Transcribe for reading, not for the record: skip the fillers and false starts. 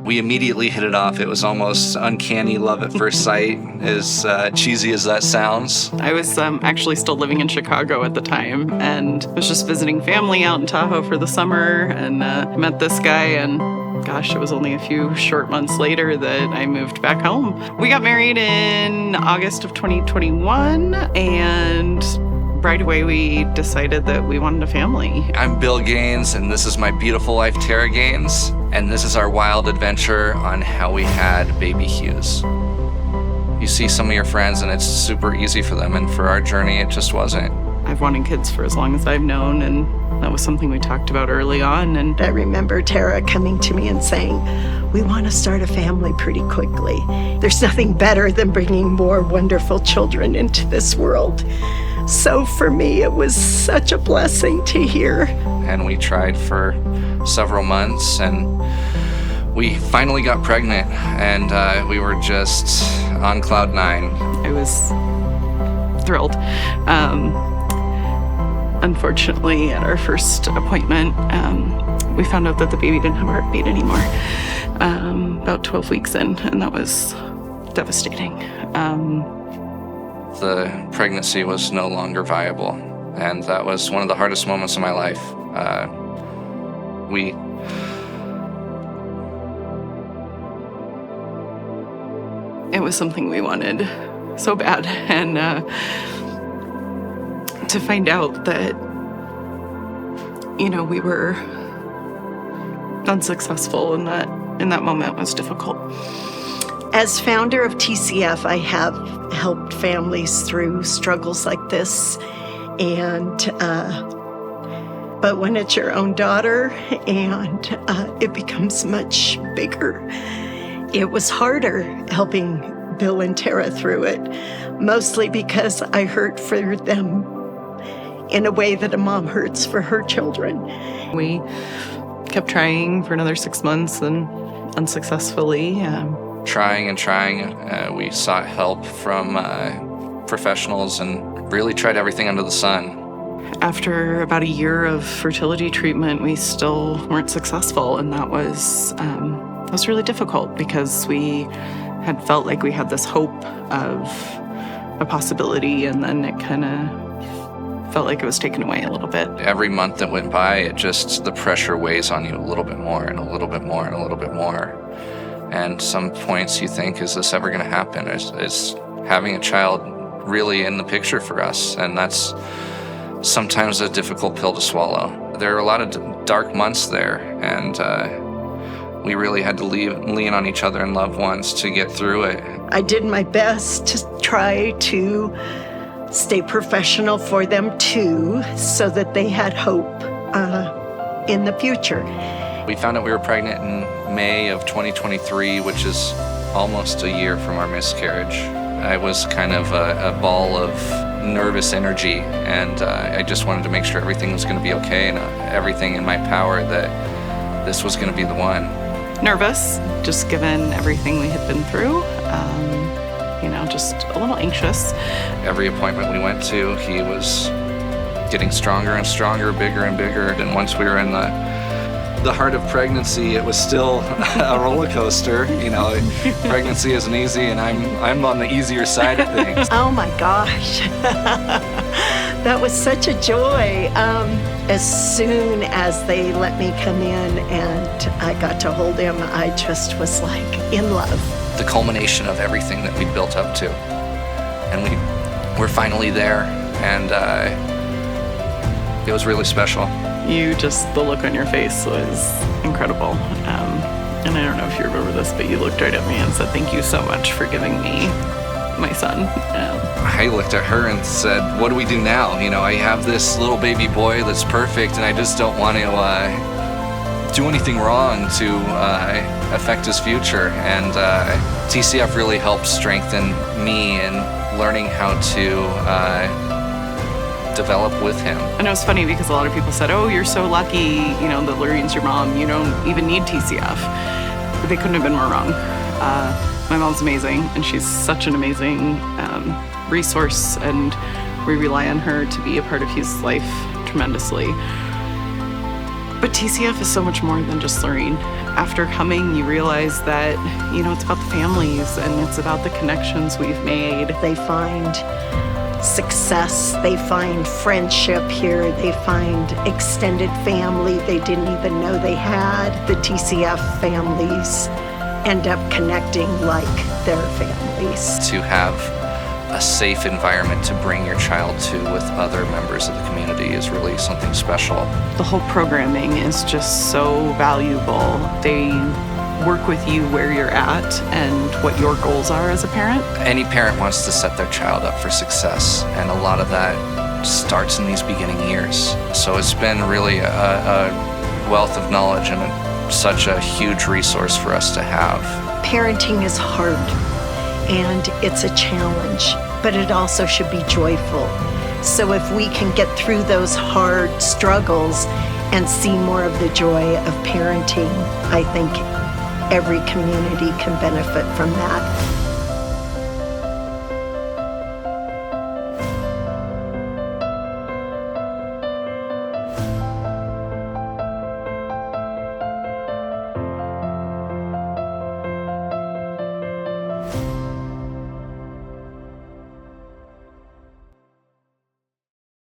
We immediately hit it off. It was almost uncanny love at first sight, as cheesy as that sounds. I was actually still living in Chicago at the time and was just visiting family out in Tahoe for the summer and met this guy, and gosh, it was only a few short months later that I moved back home. We got married in August of 2021, and right away we decided that we wanted a family. I'm Bill Gaines, and this is my beautiful wife, Tara Gaines, and this is our wild adventure on how we had baby Hughes. You see some of your friends and it's super easy for them, and for our journey it just wasn't. I've wanted kids for as long as I've known, and that was something we talked about early on. And I remember Tara coming to me and saying, we want to start a family pretty quickly. There's nothing better than bringing more wonderful children into this world. So for me, it was such a blessing to hear. And we tried for several months, and we finally got pregnant, and we were just on cloud nine. I was thrilled. Unfortunately, at our first appointment, we found out that the baby didn't have a heartbeat anymore about 12 weeks in, and that was devastating. The pregnancy was no longer viable, and that was one of the hardest moments of my life. It was something we wanted so bad, and to find out that, we were unsuccessful in that moment was difficult. As founder of TCF, I have helped families through struggles like this, and but when it's your own daughter and it becomes much bigger, it was harder helping Bill and Tara through it, mostly because I hurt for them in a way that a mom hurts for her children. We kept trying for another 6 months and unsuccessfully. Trying and trying, we sought help from professionals and really tried everything under the sun. After about a year of fertility treatment, we still weren't successful, and that was really difficult because we had felt like we had this hope of a possibility, and then it kind of felt like it was taken away a little bit. Every month that went by, the pressure weighs on you a little bit more and a little bit more and a little bit more. And some points you think, is this ever going to happen? Is having a child really in the picture for us? And that's sometimes a difficult pill to swallow. There are a lot of dark months there, and we really had to lean on each other and loved ones to get through it. I did my best to try to stay professional for them too, so that they had hope in the future. We found out we were pregnant in May of 2023, which is almost a year from our miscarriage. I was kind of a ball of nervous energy, and I just wanted to make sure everything was going to be okay and everything in my power that this was going to be the one. Nervous, just given everything we had been through. Just a little anxious. Every appointment we went to, he was getting stronger and stronger, bigger and bigger. And once we were in the heart of pregnancy, it was still a roller coaster. Pregnancy isn't easy, and I'm on the easier side of things. Oh my gosh. That was such a joy. As soon as they let me come in and I got to hold him, I just was like in love. The culmination of everything that we built up to. And we're finally there, and it was really special. The look on your face was incredible. And I don't know if you remember this, but you looked right at me and said, "Thank you so much for giving me my son." I looked at her and said, "What do we do now? I have this little baby boy that's perfect, and I just don't want to do anything wrong to affect his future." And TCF really helped strengthen me in learning how to develop with him. And it was funny because a lot of people said, "Oh, you're so lucky, that Lorraine's your mom. You don't even need TCF." But they couldn't have been more wrong. My mom's amazing, and she's such an amazing resource, and we rely on her to be a part of his life tremendously. But TCF is so much more than just learning. After coming, you realize that, it's about the families and it's about the connections we've made. They find success, they find friendship here, they find extended family they didn't even know they had. The TCF families end up connecting like their families. To have a safe environment to bring your child to with other members of the community is really something special. The whole programming is just so valuable. They work with you where you're at and what your goals are as a parent. Any parent wants to set their child up for success, and a lot of that starts in these beginning years. So it's been really a wealth of knowledge and such a huge resource for us to have. Parenting is hard and it's a challenge, but it also should be joyful. So if we can get through those hard struggles and see more of the joy of parenting, I think every community can benefit from that.